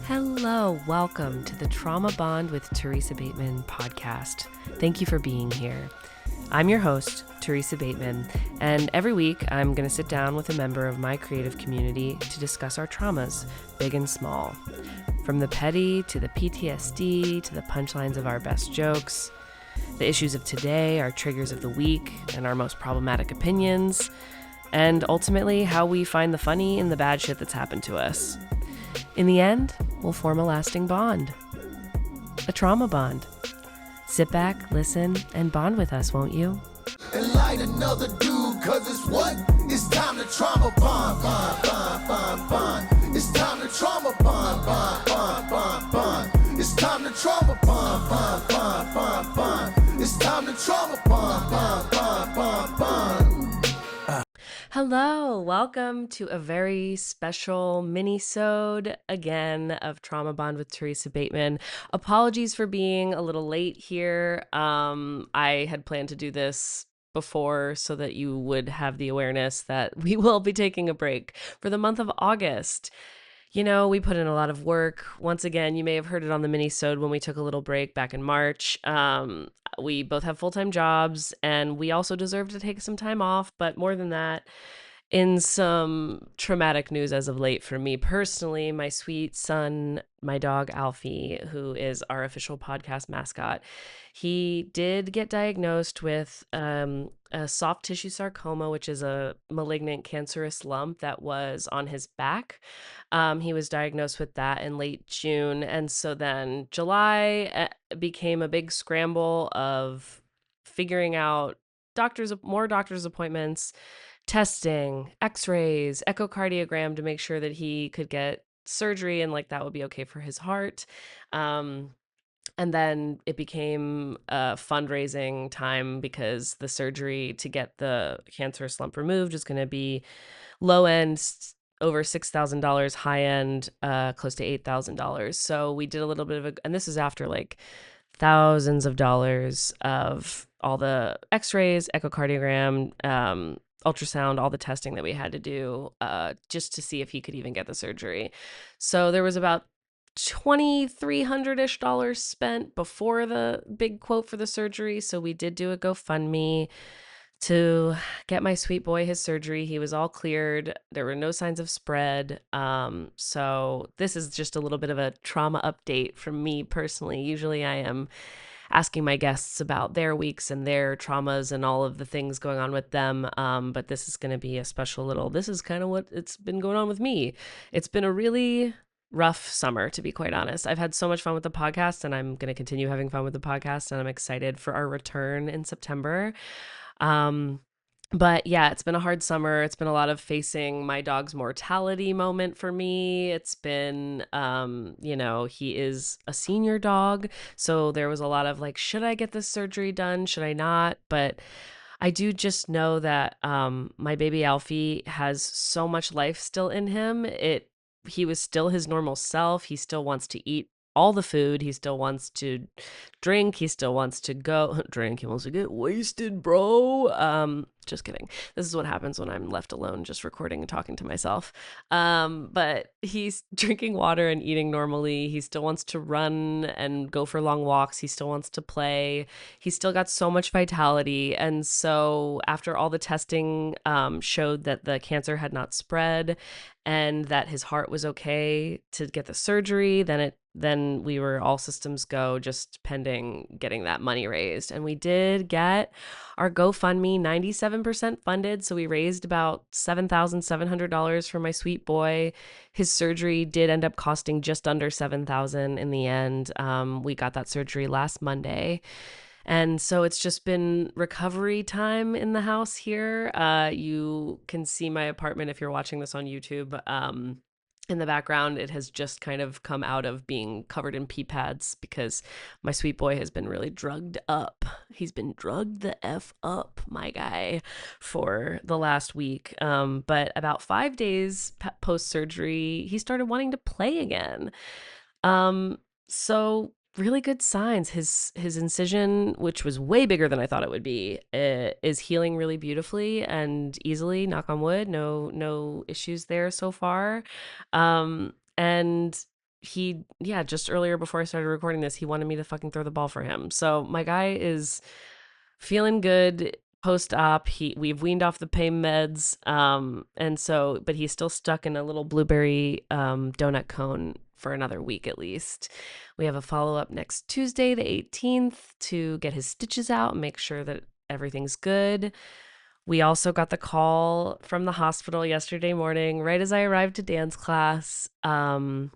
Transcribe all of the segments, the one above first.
Hello, welcome to the Trauma Bond with Theresa Bateman podcast. Thank you for being here. I'm your host, Theresa Bateman, and every week I'm going to sit down with a member of my creative community to discuss our traumas, big and small. From the petty to the PTSD to the punchlines of our best jokes, the issues of today, our triggers of the week, and our most problematic opinions, and ultimately how we find the funny in the bad shit that's happened to us. In the end, we'll form a lasting bond. A trauma bond. Sit back, listen, and bond with us, won't you? And light another dude, cause it's what? It's time to trauma bond, bond, bond, bond, bond. It's time to trauma bond, bond, bond, bond, bond. It's time to trauma bond, bond, bond, bond, bond. It's time to trauma bond, bond, bond, bond, bond. Hello, welcome to a very special mini-sode again of Trauma Bond with Theresa Bateman. Apologies for being a little late here. I had planned to do this before so that you would have the awareness that we will be taking a break for the month of August. You know, we put in a lot of work. Once again, you may have heard it on the mini-sode when we took a little break back in March. We both have full-time jobs, and we also deserve to take some time off. But more than that, in some traumatic news as of late for me personally, my sweet son, my dog Alfie, who is our official podcast mascot, he did get diagnosed with a soft tissue sarcoma, which is a malignant cancerous lump that was on his back. He was diagnosed with that in late June. And so then July became a big scramble of figuring out more doctor's appointments, testing, x-rays, echocardiogram to make sure that he could get surgery and like that would be okay for his heart. And then it became a fundraising time because the surgery to get the cancerous lump removed is going to be low end, over $6,000, high end, close to $8,000. So we did a little bit of and this is after like thousands of dollars of all the x-rays, echocardiogram, ultrasound, all the testing that we had to do just to see if he could even get the surgery. So there was about $2,300-ish spent before the big quote for the surgery. So we did do a GoFundMe to get my sweet boy his surgery. He was all cleared. There were no signs of spread. So this is just a little bit of a trauma update from me personally. Usually I am asking my guests about their weeks and their traumas and all of the things going on with them. But this is going to be a special this is kind of what it's been going on with me. It's been a really rough summer, to be quite honest. I've had so much fun with the podcast, and I'm going to continue having fun with the podcast, and I'm excited for our return in September. But yeah, it's been a hard summer. It's been a lot of facing my dog's mortality moment for me. It's been, he is a senior dog. So there was a lot of like, should I get this surgery done? Should I not? But I do just know that my baby Alfie has so much life still in him. He was still his normal self. He still wants to eat all the food. He still wants to drink. He still wants to go drink. He wants to get wasted, bro. Just kidding. This is what happens when I'm left alone just recording and talking to myself. But he's drinking water and eating normally. He still wants to run and go for long walks. He still wants to play. He's still got so much vitality. And so after all the testing showed that the cancer had not spread and that his heart was okay to get the surgery, then we were all systems go, just pending getting that money raised. And we did get our GoFundMe 97% funded. So we raised about $7,700 for my sweet boy. His surgery did end up costing just under $7,000 in the end. We got that surgery last Monday. And so it's just been recovery time in the house here. You can see my apartment if you're watching this on YouTube. In the background, it has just kind of come out of being covered in pee pads because my sweet boy has been really drugged up. He's been drugged the F up, my guy, for the last week. But about 5 days post-surgery, he started wanting to play again. So really good signs. His incision, which was way bigger than I thought it would be, is healing really beautifully and easily. Knock on wood. No issues there so far. And just earlier before I started recording this, he wanted me to fucking throw the ball for him. So my guy is feeling good post-op. We've weaned off the pain meds, and so but he's still stuck in a little blueberry donut cone for another week at least. We have a follow-up next Tuesday, the 18th, to get his stitches out and make sure that everything's good. We also got the call from the hospital yesterday morning, right as I arrived to dance class, and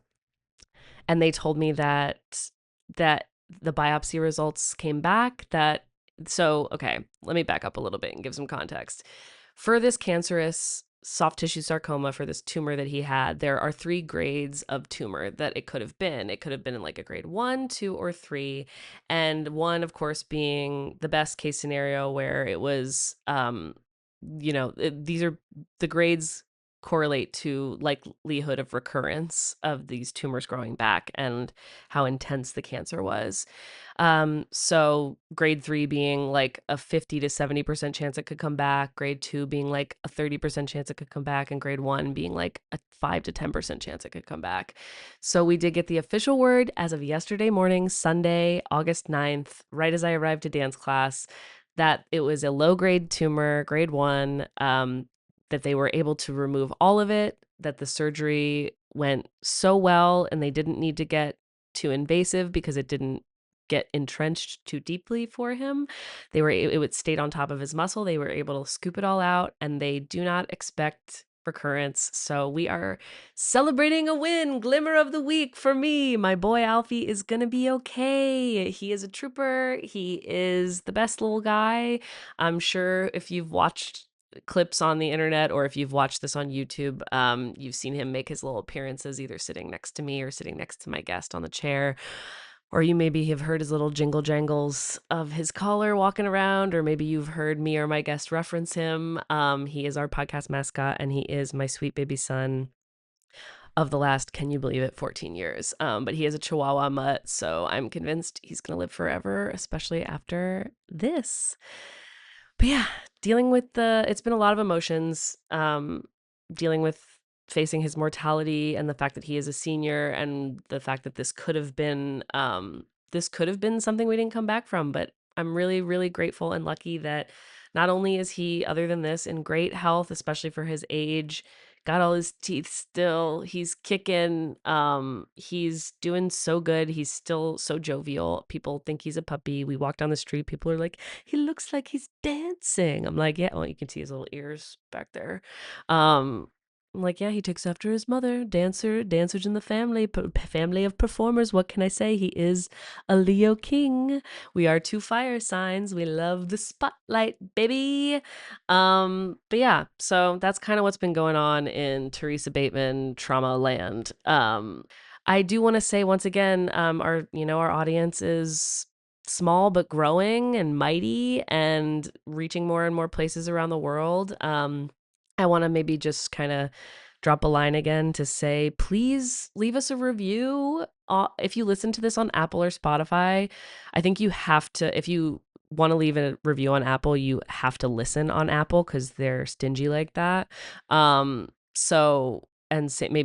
they told me that the biopsy results came back. Okay, let me back up a little bit and give some context. For this cancerous soft tissue sarcoma, for this tumor that he had, there are 3 grades of tumor that it could have been. It could have been in like a grade 1, 2, or 3, and 1, of course, being the best case scenario where it was, these are the grades correlate to likelihood of recurrence of these tumors growing back and how intense the cancer was. So grade 3 being like a 50 to 70% chance it could come back, grade 2 being like a 30% chance it could come back, and grade 1 being like a 5 to 10% chance it could come back. So we did get the official word as of yesterday morning, Sunday, August 9th, right as I arrived to dance class, that it was a low grade tumor, grade 1, that they were able to remove all of it, that the surgery went so well and they didn't need to get too invasive because it didn't get entrenched too deeply for him. It would stayed on top of his muscle. They were able to scoop it all out, and they do not expect recurrence. So we are celebrating a win, glimmer of the week for me. My boy Alfie is going to be okay. He is a trooper. He is the best little guy. I'm sure if you've watched clips on the internet or if you've watched this on YouTube, you've seen him make his little appearances either sitting next to me or sitting next to my guest on the chair. Or you maybe have heard his little jingle jangles of his collar walking around, or maybe you've heard me or my guest reference him. He is our podcast mascot, and he is my sweet baby son of the last, can you believe it, 14 years. But he is a Chihuahua mutt, so I'm convinced he's going to live forever, especially after this. But yeah, it's been a lot of emotions, dealing with facing his mortality and the fact that he is a senior and the fact that this could have been something we didn't come back from. But I'm really, really grateful and lucky that not only is he, other than this, in great health, especially for his age, got all his teeth still, he's kicking, he's doing so good, he's still so jovial. People think he's a puppy. We walk down the street, people are like, he looks like he's dancing. I'm like, yeah, well, you can see his little ears back there. I'm like, yeah, he takes after his mother, dancers in the family of performers. What can I say? He is a Leo king. We are 2 fire signs. We love the spotlight, baby. But yeah, so that's kind of what's been going on in Theresa Bateman trauma land. I do want to say once again, our audience is small but growing and mighty and reaching more and more places around the world. I want to maybe just kind of drop a line again to say, please leave us a review. If you listen to this on Apple or Spotify, I think you have to, if you want to leave a review on Apple, you have to listen on Apple because they're stingy like that. Maybe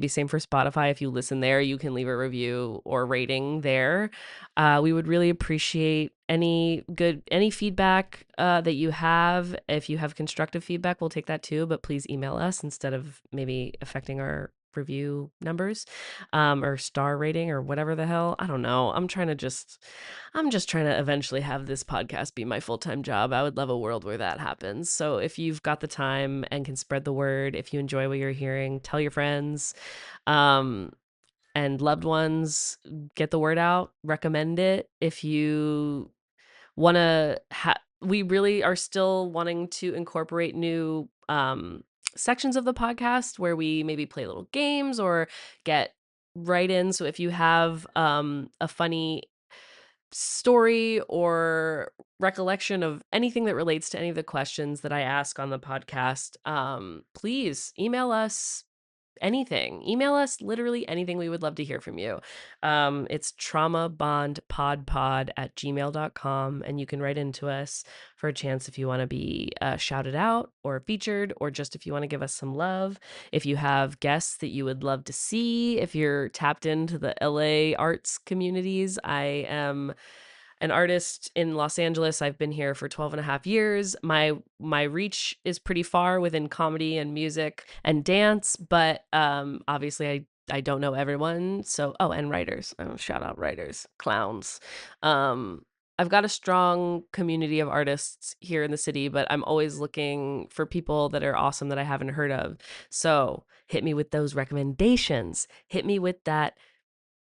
same for Spotify. If you listen there, you can leave a review or rating there. We would really appreciate any feedback that you have. If you have constructive feedback, we'll take that too, but please email us instead of maybe affecting our review numbers, or star rating or whatever the hell. I don't know. I'm just trying to eventually have this podcast be my full-time job. I would love a world where that happens. So if you've got the time and can spread the word, if you enjoy what you're hearing, tell your friends, and loved ones, get the word out, recommend it. If you want to we really are still wanting to incorporate new sections of the podcast where we maybe play little games or get right in. So if you have a funny story or recollection of anything that relates to any of the questions that I ask on the podcast, please email us, anything. Email us literally anything. We would love to hear from you. It's traumabondpodpod@gmail.com, and you can write into us for a chance if you want to be shouted out or featured, or just if you want to give us some love. If you have guests that you would love to see, if you're tapped into the LA arts communities, I am an artist in Los Angeles. I've been here for 12 and a half years. My reach is pretty far within comedy and music and dance, but obviously I don't know everyone. So, oh, and writers. Oh, shout out writers, clowns. I've got a strong community of artists here in the city, but I'm always looking for people that are awesome that I haven't heard of. So, hit me with those recommendations. Hit me with that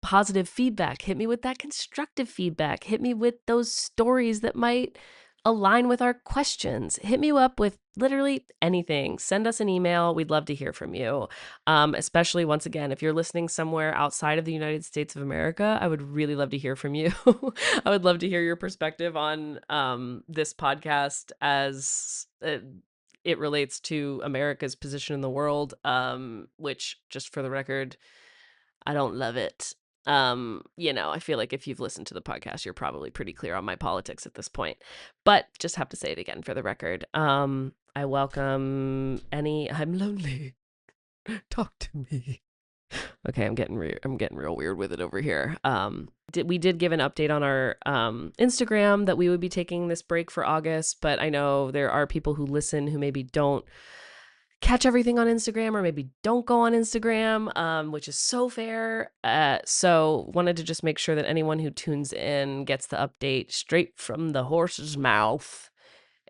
positive feedback. Hit me with that constructive feedback. Hit me with those stories that might align with our questions. Hit me up with literally anything. Send us an email. We'd love to hear from you. Especially once again, if you're listening somewhere outside of the United States of America, I would really love to hear from you. I would love to hear your perspective on this podcast as it relates to America's position in the world, which, just for the record, I don't love it. I feel like if you've listened to the podcast, you're probably pretty clear on my politics at this point, but just have to say it again for the record. I welcome I'm lonely. Talk to me. Okay, I'm getting real weird with it over here. We did give an update on our Instagram that we would be taking this break for August, but I know there are people who listen who maybe don't catch everything on Instagram, or maybe don't go on Instagram, which is so fair. So wanted to just make sure that anyone who tunes in gets the update straight from the horse's mouth,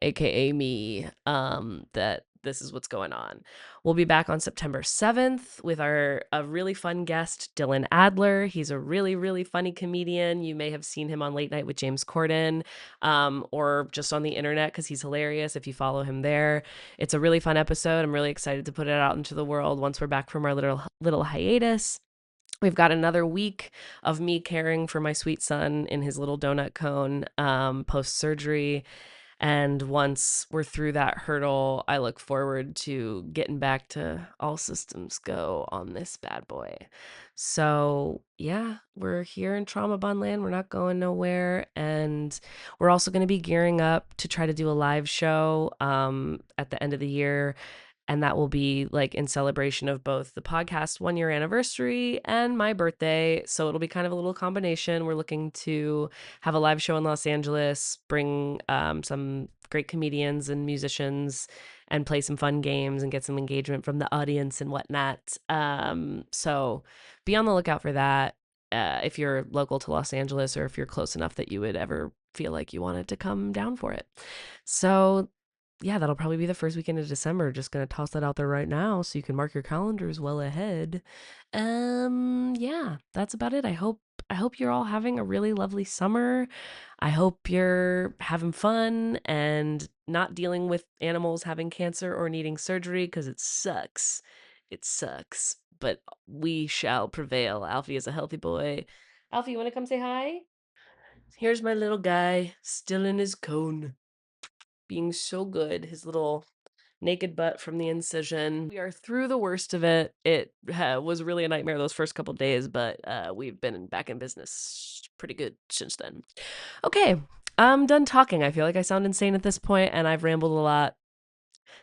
aka me, that this is what's going on. We'll be back on September 7th with a really fun guest, Dylan Adler. He's a really, really funny comedian. You may have seen him on Late Night with James Corden, or just on the internet because he's hilarious if you follow him there. It's a really fun episode. I'm really excited to put it out into the world once we're back from our little hiatus. We've got another week of me caring for my sweet son in his little donut cone post-surgery. And once we're through that hurdle, I look forward to getting back to all systems go on this bad boy. So yeah, we're here in Trauma Bond Land. We're not going nowhere. And we're also going to be gearing up to try to do a live show at the end of the year. And that will be like in celebration of both the podcast 1-year anniversary and my birthday. So it'll be kind of a little combination. We're looking to have a live show in Los Angeles, bring some great comedians and musicians, and play some fun games and get some engagement from the audience and whatnot. So be on the lookout for that if you're local to Los Angeles, or if you're close enough that you would ever feel like you wanted to come down for it. So yeah, that'll probably be the first weekend of December. Just gonna toss that out there right now so you can mark your calendars well ahead. Yeah, that's about it. I hope you're all having a really lovely summer. I hope you're having fun and not dealing with animals having cancer or needing surgery, because it sucks. It sucks. But we shall prevail. Alfie is a healthy boy. Alfie, you want to come say hi? Here's my little guy, still in his cone, being so good. His little naked butt from the incision. We are through the worst of it. It was really a nightmare those first couple days, but we've been back in business pretty good since then. Okay, I'm done talking. I feel like I sound insane at this point, and I've rambled a lot.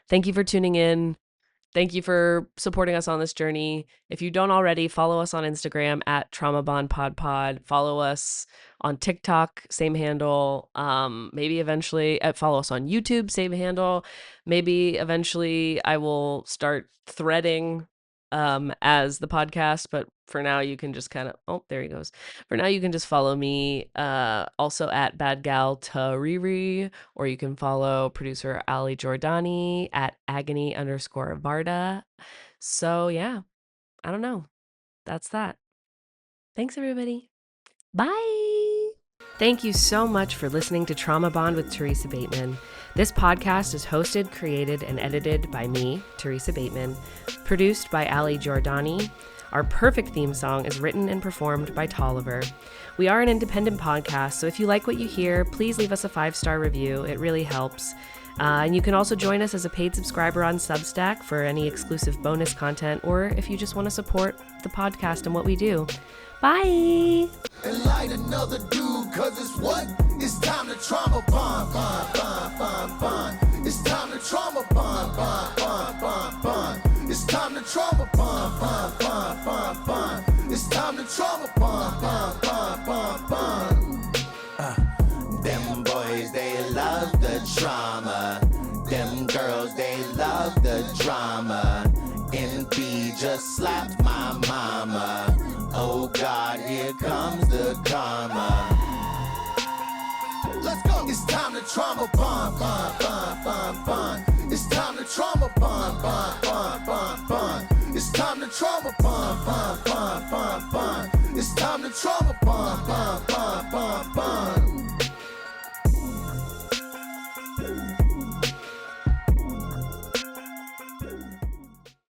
Thank you for tuning in. Thank you for supporting us on this journey. If you don't already, follow us on Instagram at TraumaBondPodPod. Follow us on TikTok, same handle. Maybe eventually follow us on YouTube, same handle. Maybe eventually I will start threading as the podcast, but for now you can just kind of, oh, there he goes. For now you can just follow me also at BadGalTariri, or you can follow producer Ali Giordani at agony_Varda. So yeah, I don't know. That's that. Thanks everybody. Bye. Thank you so much for listening to Trauma Bond with Theresa Bateman. This podcast is hosted, created, and edited by me, Theresa Bateman, produced by Ali Giordani. Our perfect theme song is written and performed by Tolliver. We are an independent podcast, so if you like what you hear, please leave us a 5-star review. It really helps. And you can also join us as a paid subscriber on Substack for any exclusive bonus content, or if you just want to support the podcast and what we do. Bye! And light another dude, cause it's what? It's time to trauma bond, bond, bond, bond, bond. It's time to trauma bond, bond, bond, bond, bond. It's time to trauma bond, bond, bond, bond, bond. It's time to trauma bond, bond, bond, bond, bond. Them boys, they love the trauma. Them girls, they love the drama. NB just slapped my mama. Oh God, here comes the karma. Let's go. It's time to trauma bond, bond, bond, bond, bond. It's time to trauma bond, bond, bond, bond, bond. It's time to trauma bond, bond, bond, bond, bond. It's time to trauma bond, bond, bond, bond,